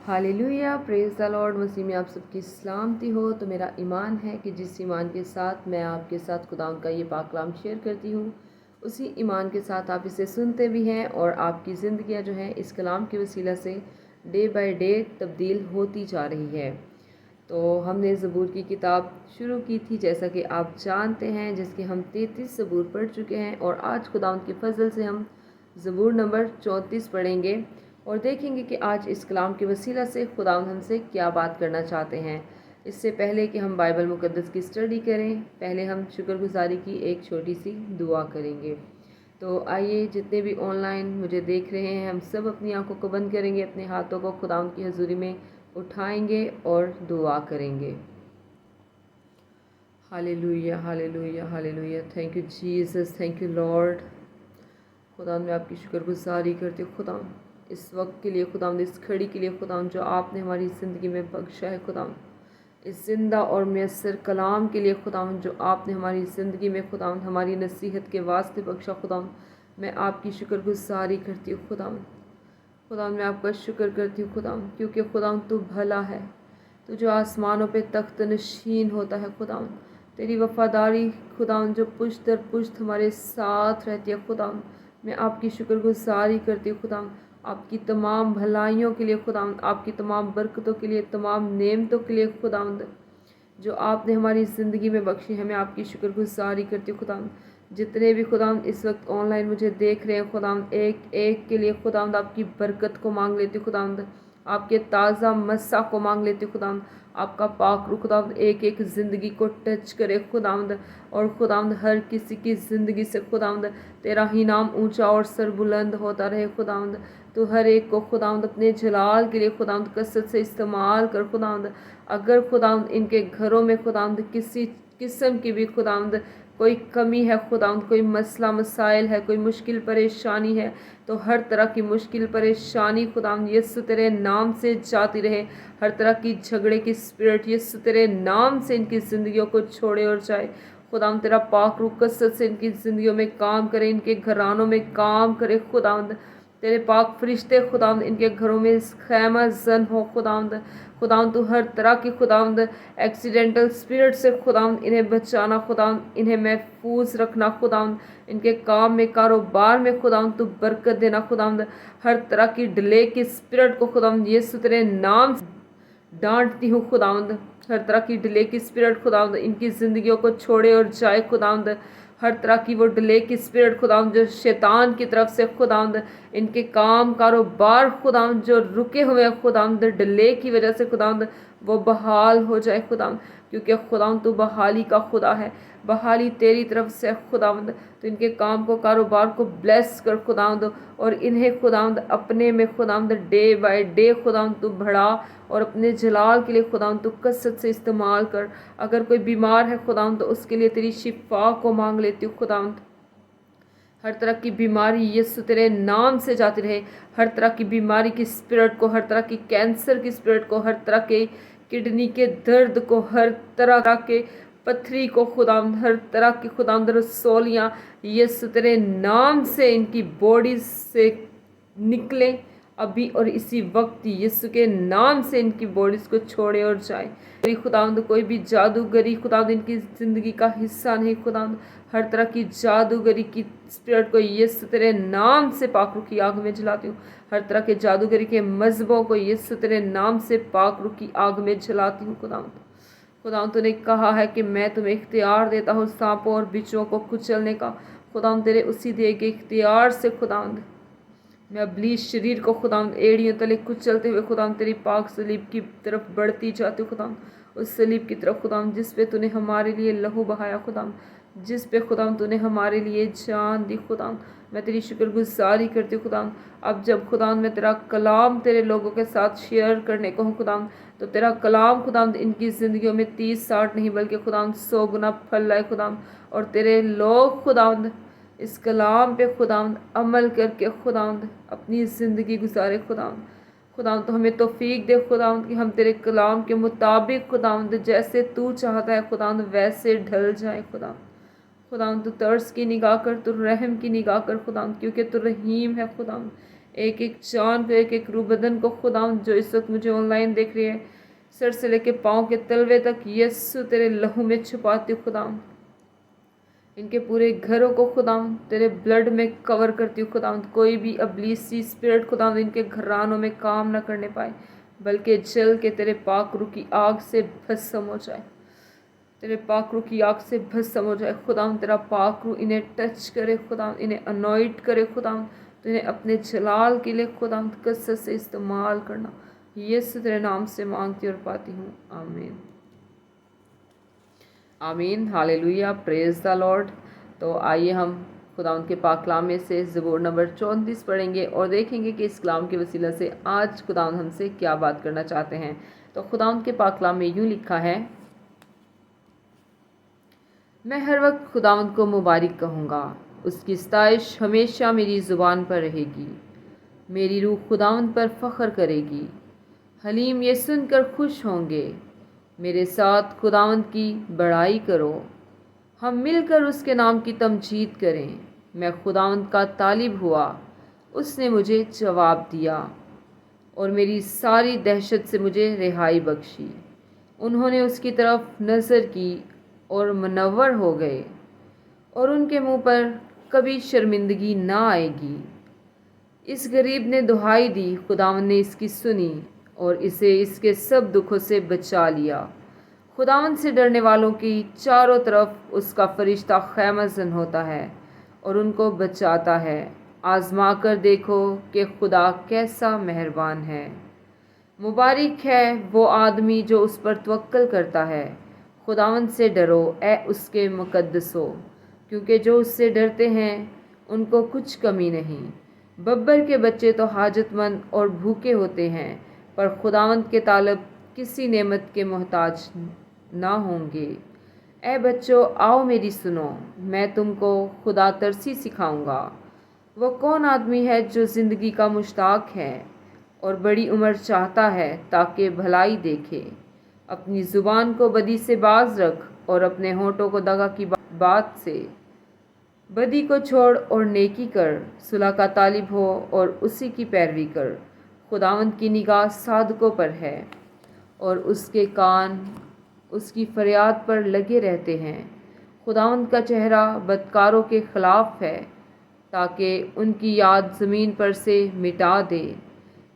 Hallelujah, praise the lord. मसीह में आप सबकी सलामती हो। तो मेरा ईमान है कि जिस ईमान के साथ मैं आपके साथ खुदावंद का ये पाक कलाम शेयर करती हूँ, उसी ईमान के साथ आप इसे सुनते भी हैं और आपकी ज़िंदगियाँ जो हैं इस कलाम के वसीला से डे बाय डे तब्दील होती जा रही है। तो हमने ज़बूर की किताब शुरू की थी, जैसा कि आप जानते हैं, जिसके हम 33 ज़बूर पढ़ चुके हैं और आज खुदावंद के फजल से हम ज़बूर नंबर 34 पढ़ेंगे और देखेंगे कि आज इस कलाम के वसीला से खुदावंद हमसे क्या बात करना चाहते हैं। इससे पहले कि हम बाइबल मुक़द्दस की स्टडी करें, पहले हम शुक्रगुजारी की एक छोटी सी दुआ करेंगे। तो आइए, जितने भी ऑनलाइन मुझे देख रहे हैं, हम सब अपनी आंखों को बंद करेंगे, अपने हाथों को खुदावंद की हजूरी में उठाएंगे और दुआ करेंगे। Hallelujah, hallelujah, hallelujah. Thank you Jesus, thank you Lord. खुदावंद, मैं आपकी शुक्रगुजारी करती हूँ खुदावंद, इस वक्त के लिए खुदावंद, इस घड़ी के लिए खुदावंद, जो आपने हमारी ज़िंदगी में बख्शा है खुदावंद, इस जिंदा और मैसर कलाम के लिए खुदावंद, जो आपने हमारी ज़िंदगी में खुदावंद हमारी नसीहत के वास्ते बख्शा खुदावंद, मैं आपकी शुक्रगुजारी करती हूँ खुदावंद। खुदावंद, मैं आपका शुक्र करती हूँ खुदावंद, क्योंकि खुदावंद तू भला है, तू जो आसमानों पे तख्त नशीन होता है खुदावंद, तेरी वफादारी खुदावंद जो पुश्त दर पुश्त हमारे साथ रहती है खुदावंद, मैं आपकी शुक्रगुजारी करती हूँ खुदावंद, आपकी तमाम भलाइयों के लिए खुदावंद, आपकी तमाम बरकतों के लिए, तमाम नेमतों के लिए खुदावंद, जो आपने हमारी ज़िंदगी में बख्शी है। मैं आपकी शुक्रगुजारी करती हूँ खुदावंद। जितने भी खुदावंद इस वक्त ऑनलाइन मुझे देख रहे हैं खुदावंद, एक एक के लिए खुदावंद आपकी बरकत को मांग लेती हूँ खुदावंद, आपके ताज़ा मस्सा को मांग लेती हूँ खुदावंद, आपका पाक रूह खुदावंद एक एक ज़िंदगी को टच करे खुदावंद, और खुदावंद हर किसी की ज़िंदगी से खुदावंद तेरा ही नाम ऊंचा और सरबुलंद होता रहे खुदावंद। तो हर एक को खुदावंद अपने जलाल के लिए खुदावंद कसरत से इस्तेमाल कर खुदावंद। अगर खुदावंद इनके घरों में खुदावंद किसी किस्म की भी खुदावंद कोई कमी है खुदावंद, कोई मसला मसाइल है, कोई मुश्किल परेशानी है, तो हर तरह की मुश्किल परेशानी खुदावंद यीशु तेरे नाम से जाती रहे। हर तरह की झगड़े की स्पिरिट यीशु तेरे नाम से इनकी ज़िंदगियों को छोड़े और जाए खुदावंद। तेरा पाक रूह कसरत से इनकी ज़िंदगियों में काम करे, इनके घरानों में काम करे खुदावंद। तेरे पाक फरिश्ते खुदावंद इनके घरों में खैमा जन हो खुदावंद। खुदावंद तू हर तरह की खुदावंद एक्सीडेंटल स्पिरिट से खुदावंद इन्हें बचाना खुदावंद, इन्हें महफूज रखना खुदावंद, इनके काम में कारोबार में खुदावंद तू बरकत देना खुदावंद। हर तरह की डिले की स्पिरिट को खुदावंद यीशु तेरे नाम डांटती हूँ खुदावंद। हर तरह की डिले की स्पिरिट खुदावंद इनकी ज़िंदगियों को छोड़े और जाए खुदावंद। हर तरह की वो डिले की स्पिरिट खुदावंद जो शैतान की तरफ से खुदावंद इनके काम कारोबार खुदावंद जो रुके हुए हैं खुदावंद डिले की वजह से खुदावंद, वो बहाल हो जाए खुदावंद, क्योंकि खुदावंद तू बहाली का खुदा है। बहाली तेरी तरफ से खुदावंद, तो इनके काम को कारोबार को ब्लेस कर खुदावंद, और इन्हें खुदावंद अपने में खुदावंद डे बाय डे खुदावंद तू बढ़ा और अपने जलाल के लिए खुदावंद तू कसरत से इस्तेमाल कर। अगर कोई बीमार है खुदावंद, तो उसके लिए तेरी शिफा को मांग लेती हूँ खुदावंद। हर तरह की बीमारी यीशु तेरे नाम से जाती रहे। हर तरह की बीमारी की स्पिरिट को, हर तरह की कैंसर की स्पिरिट को, हर तरह के किडनी के दर्द को, हर तरह के पथरी को खुदावंद, हर तरह की खुदावंद रसौलियाँ यीशु तेरे नाम से इनकी बॉडी से निकलें अभी और इसी वक्त यीशु के नाम से इनकी बॉडीज को छोड़े और जाए। खुदावंद कोई भी जादूगरी खुदावंद इनकी ज़िंदगी का हिस्सा नहीं खुदावंद। हर तरह की जादूगरी की स्पिरिट को यीशु तेरे नाम से पाक रूह की आग में जलाती हूँ। हर तरह के जादूगरी के मजहबों को यीशु तेरे नाम से पाक रूह की आग में जलाती हूँ खुदावंद। खुदावंद तूने कहा है कि मैं तुम्हें इख्तियार देता हूँ सांपों और बिच्छुओं को कुचलने का। खुदावंद तेरे उसी दिए के इख्तियार से खुदावंद मैं अबलीस शरीर को खुदावंद एड़ियों तले कुचलते हुए खुदावंद तेरी पाक सलीब की तरफ बढ़ती जाती हूँ खुदावंद, उस सलीब की तरफ खुदावंद जिस पे तूने हमारे लिए लहू बहाया खुदावंद, जिस पे खुदावंद तूने हमारे लिए जान दी खुदावंद। मैं तेरी शुक्रगुजारी करती हूँ खुदावंद। अब जब खुदावंद मैं तेरा कलाम तेरे लोगों के साथ शेयर करने को हूँ खुदावंद, तो तेरा कलाम खुदावंद इनकी ज़िंदगियों में 30-60 नहीं बल्कि खुदावंद 100 गुना फल लाए खुदावंद, और तेरे लोग खुदावंद इस कलाम पे खुदावंद अमल करके खुदावंद अपनी ज़िंदगी गुजारे खुदावंद। खुदावंद तो हमें तौफीक दे खुदावंद कि हम तेरे कलाम के मुताबिक खुदावंद जैसे तू चाहता है खुदावंद वैसे ढल जाए खुदावंद। खुदावंद तू तरस की निगाह कर, तू रहम की निगाह कर खुदावंद, क्योंकि तू रहीम है खुदावंद। एक एक जान को, एक एक रूह बदन को खुदावंद, जो इस वक्त मुझे ऑनलाइन देख रही है, सर से लेके पाँव के तलवे तक यीशु तेरे लहू में छुपाती हूँ खुदावंद। इनके पूरे घरों को खुदावंद तेरे ब्लड में कवर करती हूँ खुदावंद। कोई भी अब्लीसी स्पिरिट खुदावंद इनके घरानों में काम न करने पाए, बल्कि जल के तेरे पाक रूह की आग से भस्म हो जाए, तेरे पाक रूह की आग से भस्म हो जाए खुदावंद। तेरा पाक रूह इन्हें टच करे खुदावंद, इन्हें अनॉइंट करे खुदावंद, तो इन्हें अपने जलाल के लिए खुदावंद कसरत से इस्तेमाल करना। यीशु तेरे नाम से मांगती और पाती हूँ, आमीन आमीन। Hallelujah, praise the Lord. तो आइए हम खुदावंद के पाक कलाम में से ज़बूर नंबर 34 पढ़ेंगे और देखेंगे कि इस कलाम के वसीला से आज खुदावंद हमसे क्या बात करना चाहते हैं। तो खुदावंद के पाक कलाम में यूँ लिखा है, मैं हर वक्त खुदावंद को मुबारक कहूँगा, उसकी सताइश हमेशा मेरी ज़ुबान पर रहेगी। मेरी रूह खुदावंद पर फ़ख्र करेगी, हलीम ये सुनकर खुश होंगे। मेरे साथ खुदावंद की बड़ाई करो, हम मिलकर उसके नाम की तमजीद करें। मैं खुदावंद का तालिब हुआ, उसने मुझे जवाब दिया और मेरी सारी दहशत से मुझे रिहाई बख्शी। उन्होंने उसकी तरफ नज़र की और मुनव्वर हो गए, और उनके मुंह पर कभी शर्मिंदगी ना आएगी। इस गरीब ने दुहाई दी, खुदावंद ने इसकी सुनी और इसे इसके सब दुखों से बचा लिया। खुदावंद से डरने वालों की चारों तरफ उसका फरिश्ता खैमज़न होता है और उनको बचाता है। आजमा कर देखो कि खुदा कैसा मेहरबान है। मुबारक है वो आदमी जो उस पर तवक्कल करता है। खुदावंद से डरो ए उसके मुकद्दसो, क्योंकि जो उससे डरते हैं उनको कुछ कमी नहीं। बब्बर के बच्चे तो हाजतमंद और भूखे होते हैं, पर खुदावंद के तालब किसी नेमत के मोहताज ना होंगे। ए बच्चों आओ मेरी सुनो, मैं तुमको खुदा तरसी सिखाऊंगा। वो कौन आदमी है जो ज़िंदगी का मुश्ताक है और बड़ी उम्र चाहता है ताकि भलाई देखे। अपनी ज़ुबान को बदी से बाज रख और अपने होठों को दगा की बात से। बदी को छोड़ और नेकी कर, सुलह का तालिब हो और उसी की पैरवी कर। खुदावंद की निगाह सादकों पर है और उसके कान उसकी फरियाद पर लगे रहते हैं। खुदावंद का चेहरा बदकारों के ख़िलाफ़ है, ताकि उनकी याद ज़मीन पर से मिटा दे।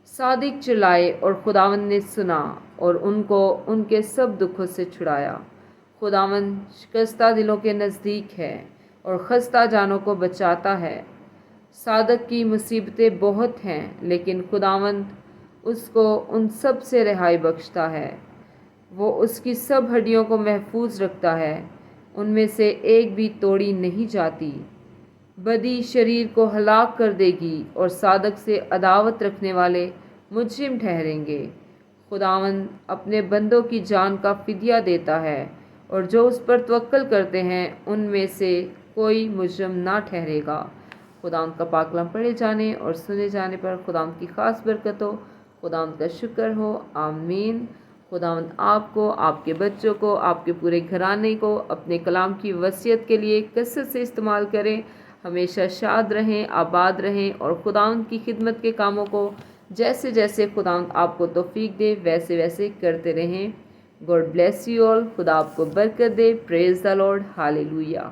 सादिक चिल्लाए और खुदावंद ने सुना और उनको उनके सब दुखों से छुड़ाया। खुदावंद शिकस्ता दिलों के नज़दीक है और खस्ता जानों को बचाता है। सादक की मुसीबतें बहुत हैं, लेकिन खुदावंद उसको उन सब से रिहाई बख्शता है। वो उसकी सब हड्डियों को महफूज रखता है, उनमें से एक भी तोड़ी नहीं जाती। बदी शरीर को हलाक कर देगी और सादक से अदावत रखने वाले मुजरिम ठहरेंगे। खुदावंद अपने बंदों की जान का फिदिया देता है और जो उस पर तवक्कल करते हैं उनमें से कोई मुजरिम ना ठहरेगा। खुदावंद का पाक कलाम पढ़े जाने और सुने जाने पर खुदावंद की ख़ास बरकत हो, खुदावंद का शुक्र हो, आमीन। खुदावंद आपको, आपके बच्चों को, आपके पूरे घराने को अपने कलाम की वसीयत के लिए कसरत से इस्तेमाल करें। हमेशा शाद रहें, आबाद रहें और खुदावंद की खिदमत के कामों को जैसे जैसे खुदावंद आपको तौफीक दे वैसे वैसे करते रहें। God bless you all. खुदा आपको बरकत दे। Praise the lord. हालेलुया।